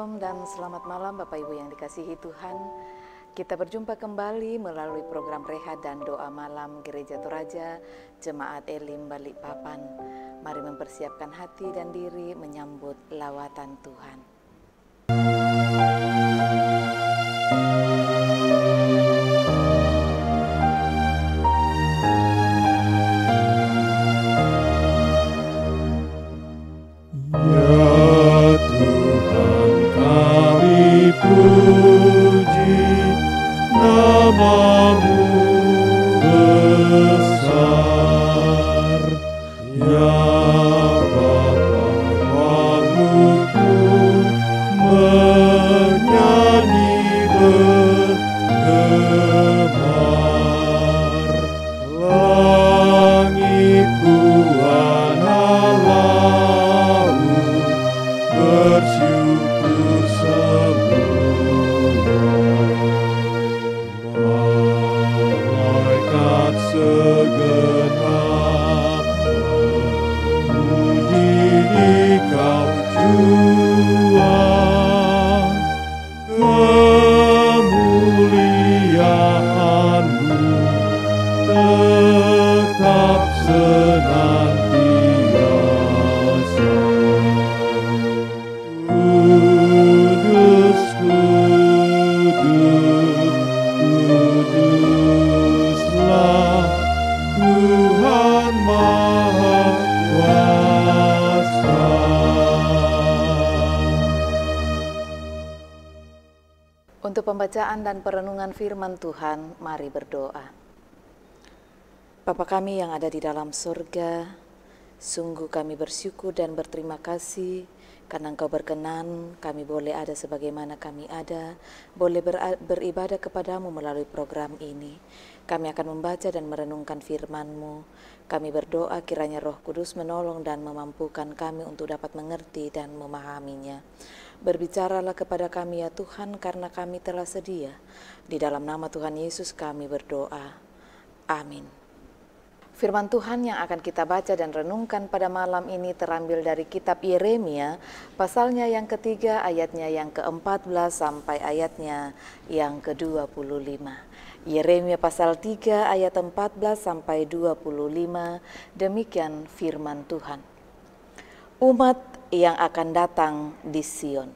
Shalom dan selamat malam Bapak Ibu yang dikasihi Tuhan. Kita berjumpa kembali melalui program Rehat dan Doa Malam Gereja Toraja Jemaat Elim Balikpapan. Mari mempersiapkan hati dan diri menyambut lawatan Tuhan. Puji namamu besar, ya Bapa Waktuku menyanyi bergemar. Langit buana laut bersyukur semua. Malaikat segenap memuji Engkau jua, kemuliaan-Mu tetap senantiasa. Kudus, kudus, kuduslah Tuhan Maha Kuasa. Untuk pembacaan dan perenungan firman Tuhan, mari berdoa. Bapa kami yang ada di dalam surga, sungguh kami bersyukur dan berterima kasih karena Engkau berkenan kami boleh ada sebagaimana kami ada, boleh beribadah kepadamu melalui program ini. Kami akan membaca dan merenungkan firman-Mu. Kami berdoa kiranya Roh Kudus menolong dan memampukan kami untuk dapat mengerti dan memahaminya. Berbicaralah kepada kami ya Tuhan, karena kami telah sedia. Di dalam nama Tuhan Yesus kami berdoa. Amin. Firman Tuhan yang akan kita baca dan renungkan pada malam ini terambil dari kitab Yeremia, pasalnya yang ketiga, ayatnya yang ke-14 sampai ayatnya yang ke-25. Yeremia pasal 3 ayat 14 sampai 25, demikian firman Tuhan. Umat yang akan datang di Sion.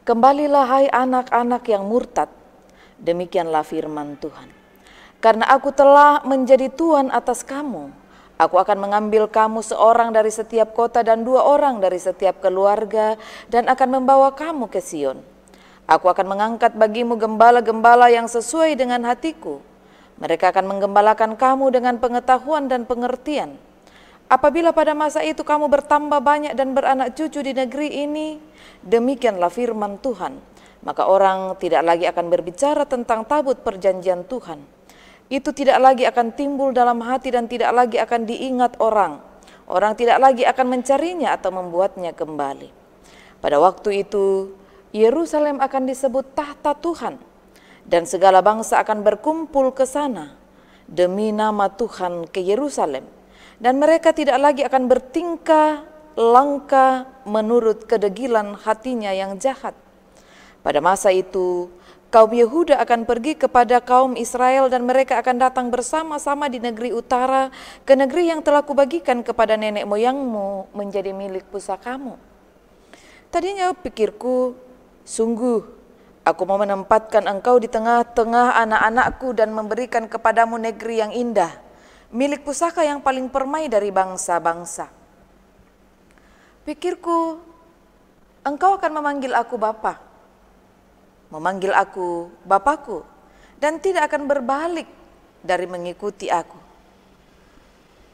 Kembalilah hai anak-anak yang murtad, demikianlah firman Tuhan. Karena aku telah menjadi Tuhan atas kamu, aku akan mengambil kamu seorang dari setiap kota dan 2 orang dari setiap keluarga dan akan membawa kamu ke Sion. Aku akan mengangkat bagimu gembala-gembala yang sesuai dengan hatiku. Mereka akan menggembalakan kamu dengan pengetahuan dan pengertian. Apabila pada masa itu kamu bertambah banyak dan beranak cucu di negeri ini, demikianlah firman Tuhan, maka orang tidak lagi akan berbicara tentang tabut perjanjian Tuhan. Itu tidak lagi akan timbul dalam hati dan tidak lagi akan diingat orang. Orang tidak lagi akan mencarinya atau membuatnya kembali. Pada waktu itu, Yerusalem akan disebut tahta Tuhan, dan segala bangsa akan berkumpul ke sana demi nama Tuhan ke Yerusalem. Dan mereka tidak lagi akan bertingkah langka menurut kedegilan hatinya yang jahat. Pada masa itu, kaum Yehuda akan pergi kepada kaum Israel dan mereka akan datang bersama-sama di negeri utara, ke negeri yang telah kubagikan kepada nenek moyangmu menjadi milik pusakamu. Tadinya pikirku, sungguh aku mau menempatkan engkau di tengah-tengah anak-anakku dan memberikan kepadamu negeri yang indah, milik pusaka yang paling permai dari bangsa-bangsa. Pikirku, engkau akan memanggil aku Bapa, memanggil aku Bapakku, dan tidak akan berbalik dari mengikuti aku.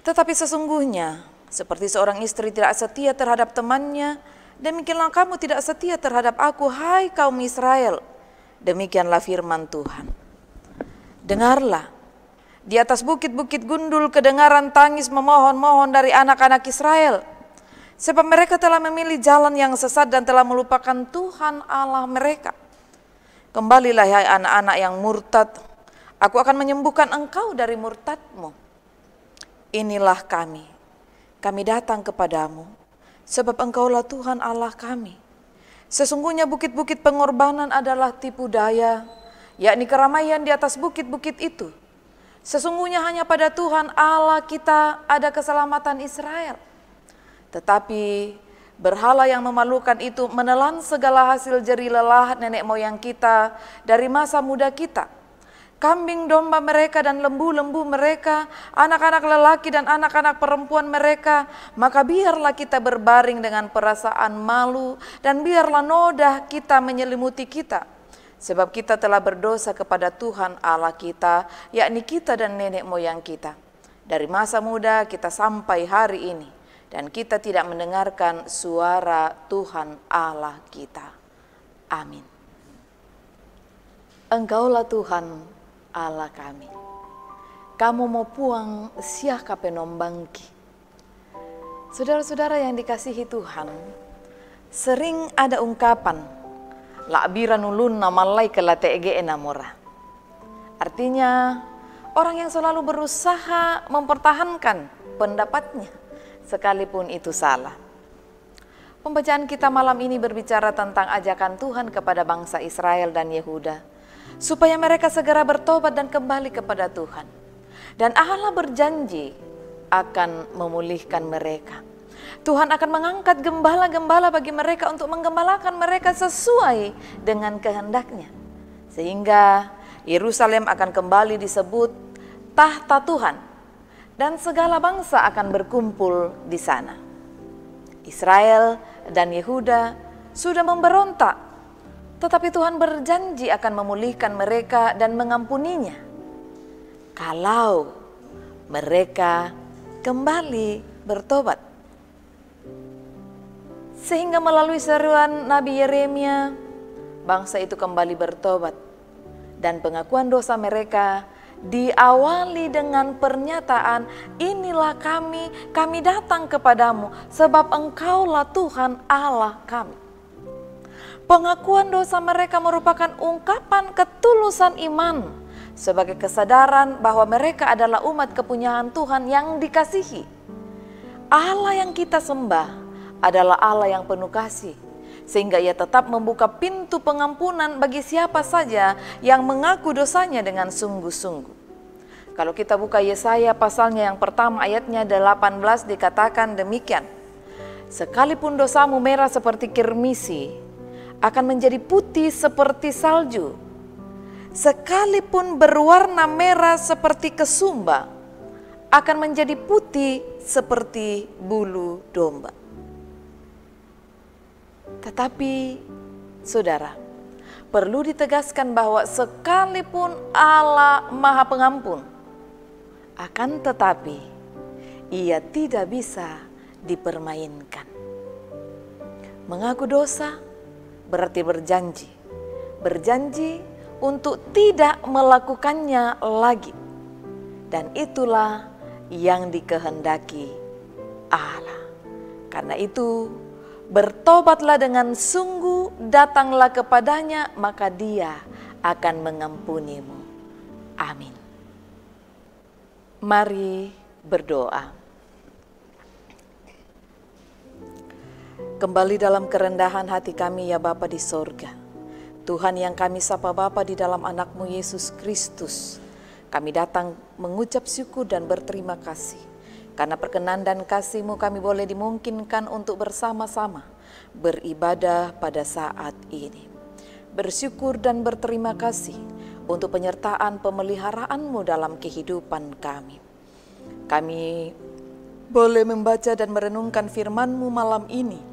Tetapi sesungguhnya, seperti seorang istri tidak setia terhadap temannya, demikianlah kamu tidak setia terhadap aku, hai kaum Israel. Demikianlah firman Tuhan. Dengarlah, di atas bukit-bukit gundul kedengaran tangis memohon-mohon dari anak-anak Israel. Sebab mereka telah memilih jalan yang sesat dan telah melupakan Tuhan Allah mereka. Kembalilah hai anak-anak yang murtad, aku akan menyembuhkan engkau dari murtadmu. Inilah kami datang kepadamu, sebab engkaulah Tuhan Allah kami. Sesungguhnya bukit-bukit pengorbanan adalah tipu daya, yakni keramaian di atas bukit-bukit itu. Sesungguhnya hanya pada Tuhan Allah kita ada keselamatan Israel. Tetapi berhala yang memalukan itu menelan segala hasil jerih lelah nenek moyang kita dari masa muda kita. Kambing domba mereka dan lembu-lembu mereka, anak-anak lelaki dan anak-anak perempuan mereka, maka biarlah kita berbaring dengan perasaan malu dan biarlah noda kita menyelimuti kita. Sebab kita telah berdosa kepada Tuhan Allah kita, yakni kita dan nenek moyang kita. Dari masa muda kita sampai hari ini, dan kita tidak mendengarkan suara Tuhan Allah kita. Amin. Engkaulah Tuhan Allah kami. Kamu mau puang siah kapenombangki. Saudara-saudara yang dikasihi Tuhan, sering ada ungkapan la'bira nulun namalai kelatege enamora. Artinya orang yang selalu berusaha mempertahankan pendapatnya sekalipun itu salah. Pembacaan kita malam ini berbicara tentang ajakan Tuhan kepada bangsa Israel dan Yehuda supaya mereka segera bertobat dan kembali kepada Tuhan. Dan Allah berjanji akan memulihkan mereka. Tuhan akan mengangkat gembala-gembala bagi mereka untuk menggembalakan mereka sesuai dengan kehendaknya. Sehingga Yerusalem akan kembali disebut tahta Tuhan dan segala bangsa akan berkumpul di sana. Israel dan Yehuda sudah memberontak, tetapi Tuhan berjanji akan memulihkan mereka dan mengampuninya kalau mereka kembali bertobat. Sehingga melalui seruan Nabi Yeremia, bangsa itu kembali bertobat dan pengakuan dosa mereka diawali dengan pernyataan, inilah kami datang kepadamu sebab engkaulah Tuhan Allah kami. Pengakuan dosa mereka merupakan ungkapan ketulusan iman sebagai kesadaran bahwa mereka adalah umat kepunyaan Tuhan yang dikasihi. Allah yang kita sembah adalah Allah yang penuh kasih, sehingga Ia tetap membuka pintu pengampunan bagi siapa saja yang mengaku dosanya dengan sungguh-sungguh. Kalau kita buka Yesaya pasalnya yang pertama ayatnya 18 dikatakan demikian. Sekalipun dosamu merah seperti kirmisi, akan menjadi putih seperti salju. Sekalipun berwarna merah seperti kesumba, akan menjadi putih seperti bulu domba. Tetapi, saudara, perlu ditegaskan bahwa sekalipun Allah Maha Pengampun, akan tetapi Ia tidak bisa dipermainkan. Mengaku dosa berarti berjanji untuk tidak melakukannya lagi. Dan itulah yang dikehendaki Allah. Karena itu, bertobatlah dengan sungguh, datanglah kepadanya, maka Dia akan mengampunimu. Amin. Mari berdoa. Kembali dalam kerendahan hati kami ya Bapa di sorga. Tuhan yang kami sapa Bapa di dalam anak-Mu Yesus Kristus. Kami datang mengucap syukur dan berterima kasih. Karena perkenan dan kasih-Mu kami boleh dimungkinkan untuk bersama-sama beribadah pada saat ini. Bersyukur dan berterima kasih untuk penyertaan pemeliharaan-Mu dalam kehidupan kami. Kami boleh membaca dan merenungkan firman-Mu malam ini.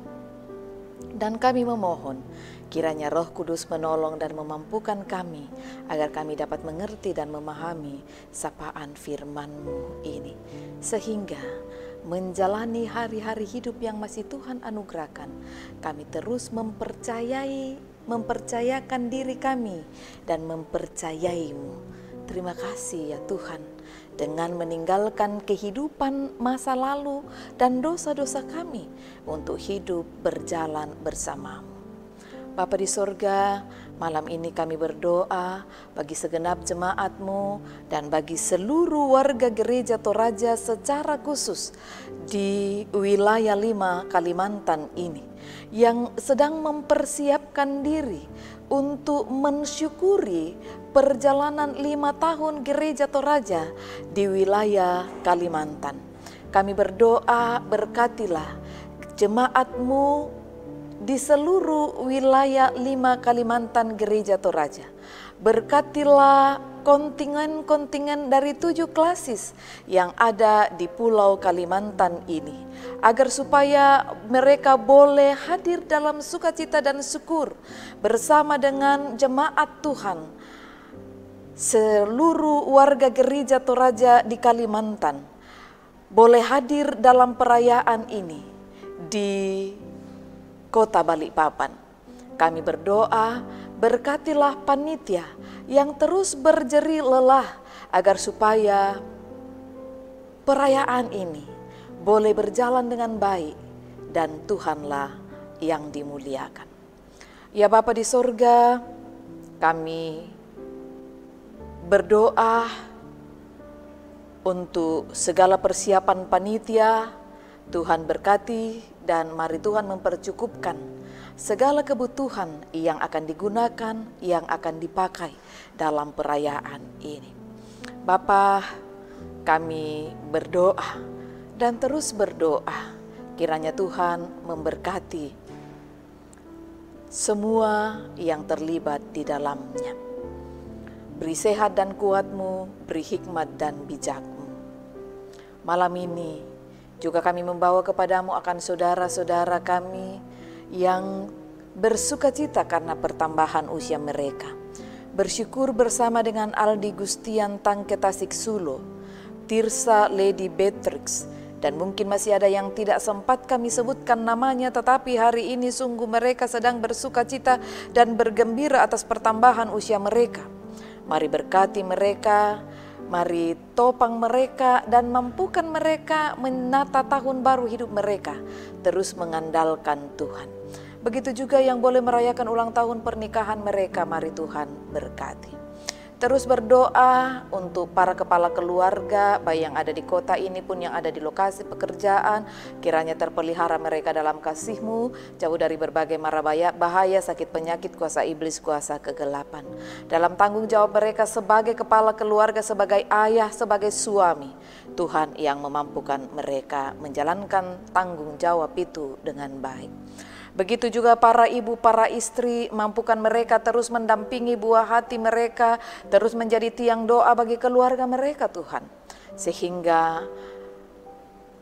Dan kami memohon kiranya Roh Kudus menolong dan memampukan kami agar kami dapat mengerti dan memahami sapaan firman-Mu ini. Sehingga menjalani hari-hari hidup yang masih Tuhan anugerahkan, kami terus mempercayakan diri kami dan mempercayai-Mu. Terima kasih ya Tuhan. Dengan meninggalkan kehidupan masa lalu dan dosa-dosa kami untuk hidup berjalan bersama-Mu. Bapa di sorga, Malam ini kami berdoa bagi segenap jemaat-Mu dan bagi seluruh warga gereja Toraja secara khusus di wilayah 5 Kalimantan ini yang sedang mempersiapkan diri untuk mensyukuri perjalanan 5 tahun gereja Toraja di wilayah Kalimantan. Kami berdoa, berkatilah jemaat-Mu di seluruh wilayah 5 Kalimantan gereja Toraja. Berkatilah kontingen-kontingen dari 7 klasis yang ada di Pulau Kalimantan ini, agar supaya mereka boleh hadir dalam sukacita dan syukur bersama dengan jemaat Tuhan, seluruh warga gereja Toraja di Kalimantan boleh hadir dalam perayaan ini di Kota Balikpapan. Kami berdoa, berkatilah panitia yang terus berjeri lelah agar supaya perayaan ini boleh berjalan dengan baik dan Tuhanlah yang dimuliakan. Ya Bapa di sorga, kami berdoa untuk segala persiapan panitia. Tuhan berkati dan mari Tuhan mempercukupkan segala kebutuhan yang akan digunakan, yang akan dipakai dalam perayaan ini. Bapa, kami berdoa dan terus berdoa kiranya Tuhan memberkati semua yang terlibat di dalamnya. Beri sehat dan kuat-Mu, beri hikmat dan bijak-Mu. Malam ini juga kami membawa kepadamu akan saudara-saudara kami yang bersukacita karena pertambahan usia mereka. Bersyukur bersama dengan Aldi Gustian Tangke Tasik Sulo, Tirsa Lady Beatrix, dan mungkin masih ada yang tidak sempat kami sebutkan namanya, tetapi hari ini sungguh mereka sedang bersukacita dan bergembira atas pertambahan usia mereka. Mari berkati mereka, mari topang mereka dan mampukan mereka menata tahun baru hidup mereka, terus mengandalkan Tuhan. Begitu juga yang boleh merayakan ulang tahun pernikahan mereka, mari Tuhan berkati. Terus berdoa untuk para kepala keluarga, baik yang ada di kota ini pun yang ada di lokasi pekerjaan, kiranya terpelihara mereka dalam kasih-Mu, jauh dari berbagai mara bahaya, sakit penyakit, kuasa iblis, kuasa kegelapan. Dalam tanggung jawab mereka sebagai kepala keluarga, sebagai ayah, sebagai suami, Tuhan yang memampukan mereka menjalankan tanggung jawab itu dengan baik. Begitu juga para ibu, para istri, mampukan mereka terus mendampingi buah hati mereka, terus menjadi tiang doa bagi keluarga mereka Tuhan. Sehingga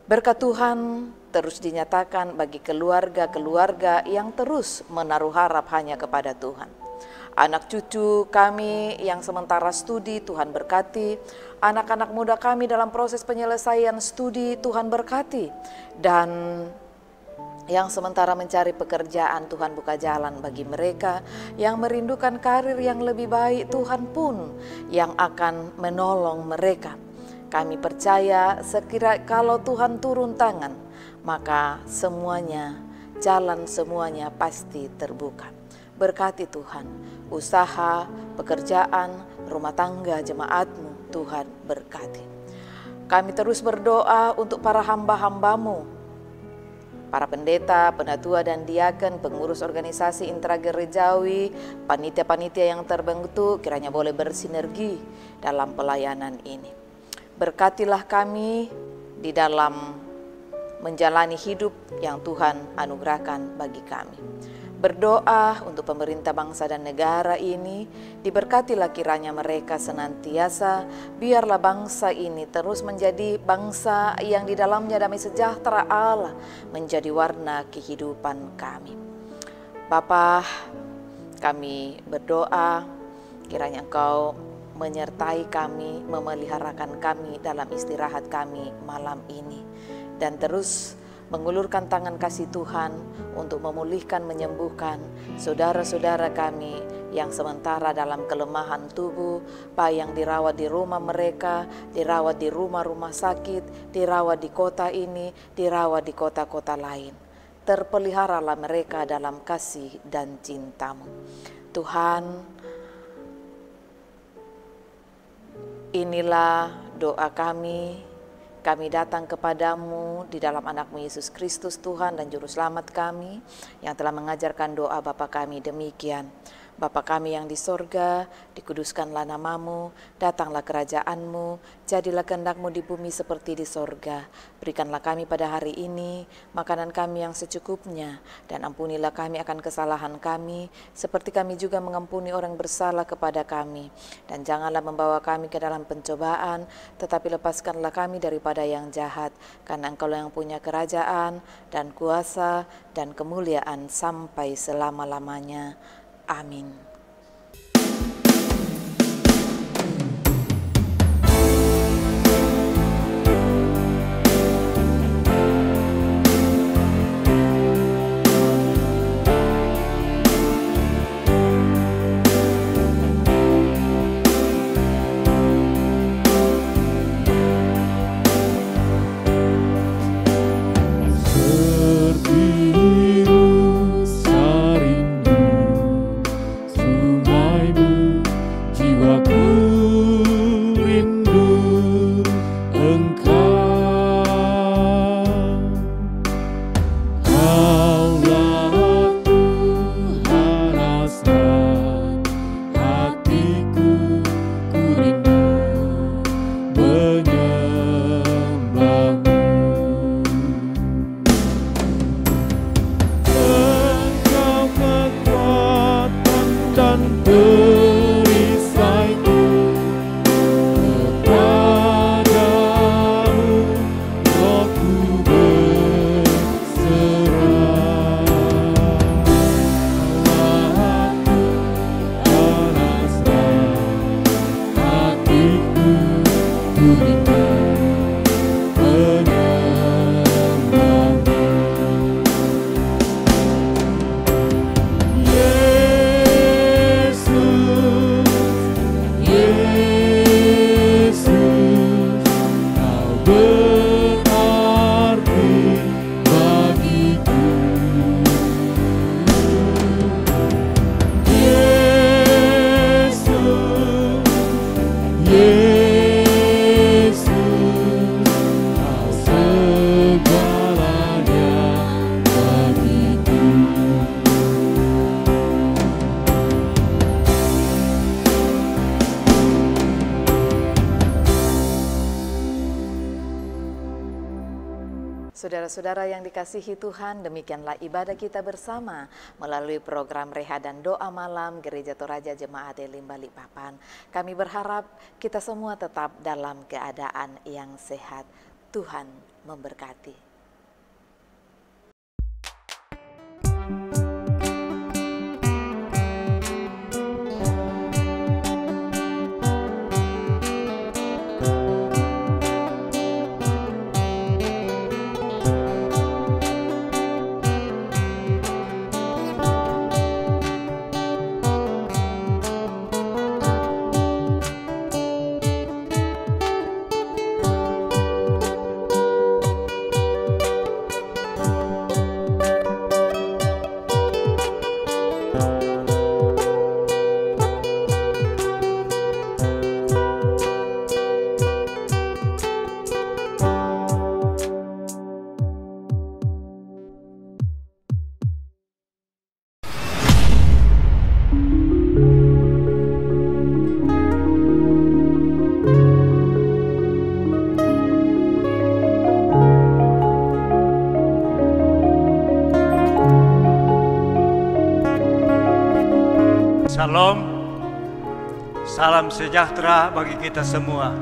berkat Tuhan terus dinyatakan bagi keluarga-keluarga yang terus menaruh harap hanya kepada Tuhan. Anak cucu kami yang sementara studi, Tuhan berkati. Anak-anak muda kami dalam proses penyelesaian studi, Tuhan berkati. Dan yang sementara mencari pekerjaan, Tuhan buka jalan bagi mereka. Yang merindukan karir yang lebih baik, Tuhan pun yang akan menolong mereka. Kami percaya sekira kalau Tuhan turun tangan, maka semuanya, jalan semuanya pasti terbuka. Berkati Tuhan, usaha, pekerjaan, rumah tangga jemaat-Mu, Tuhan berkati. Kami terus berdoa untuk para hamba-hamba-Mu, para pendeta, penatua dan diaken, pengurus organisasi intragerejawi, panitia-panitia yang terbentuk, kiranya boleh bersinergi dalam pelayanan ini. Berkatilah kami di dalam menjalani hidup yang Tuhan anugerahkan bagi kami. Berdoa untuk pemerintah bangsa dan negara ini, diberkatilah kiranya mereka senantiasa, biarlah bangsa ini terus menjadi bangsa yang di dalamnya damai sejahtera Allah menjadi warna kehidupan kami. Bapa, kami berdoa kiranya Engkau menyertai kami, memeliharakan kami dalam istirahat kami malam ini, dan terus mengulurkan tangan kasih Tuhan untuk memulihkan, menyembuhkan saudara-saudara kami yang sementara dalam kelemahan tubuh, baik yang dirawat di rumah mereka, dirawat di rumah-rumah sakit, dirawat di kota ini, dirawat di kota-kota lain. Terpeliharalah mereka dalam kasih dan cinta-Mu. Tuhan, inilah doa kami. Kami datang kepadamu di dalam anak-Mu Yesus Kristus Tuhan dan Juru Selamat kami yang telah mengajarkan doa Bapa kami demikian. Bapa kami yang di sorga, dikuduskanlah namamu, datanglah kerajaan-Mu, jadilah kehendak-Mu di bumi seperti di sorga. Berikanlah kami pada hari ini makanan kami yang secukupnya, dan ampunilah kami akan kesalahan kami, seperti kami juga mengampuni orang bersalah kepada kami. Dan janganlah membawa kami ke dalam pencobaan, tetapi lepaskanlah kami daripada yang jahat, karena Engkau yang punya kerajaan dan kuasa dan kemuliaan sampai selama-lamanya. Amin. Saudara-saudara yang dikasihi Tuhan, demikianlah ibadah kita bersama melalui program Reha dan Doa Malam Gereja Toraja Jemaat Elim Balikpapan. Kami berharap kita semua tetap dalam keadaan yang sehat. Tuhan memberkati. Shalom, salam sejahtera bagi kita semua.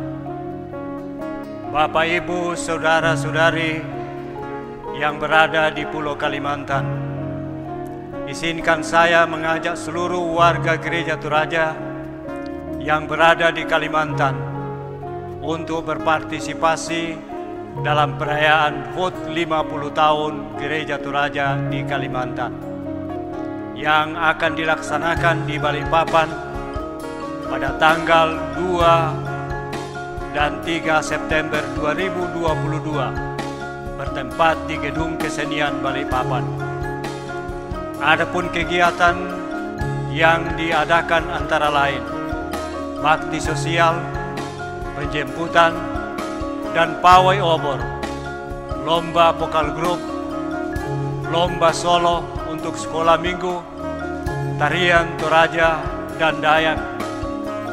Bapak, Ibu, Saudara-saudari yang berada di Pulau Kalimantan, izinkan saya mengajak seluruh warga Gereja Toraja yang berada di Kalimantan untuk berpartisipasi dalam perayaan HUT 50 tahun Gereja Toraja di Kalimantan yang akan dilaksanakan di Balikpapan pada tanggal 2 dan 3 September 2022 bertempat di Gedung Kesenian Balikpapan. Adapun kegiatan yang diadakan antara lain bakti sosial, penjemputan, dan pawai obor, lomba vokal grup, lomba solo untuk sekolah minggu, tarian Toraja dan Dayak,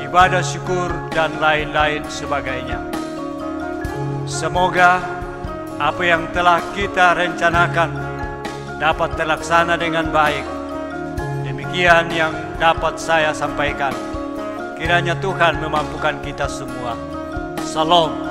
ibadah syukur, dan lain-lain sebagainya. Semoga apa yang telah kita rencanakan dapat terlaksana dengan baik. Demikian yang dapat saya sampaikan. Kiranya Tuhan memampukan kita semua. Salam.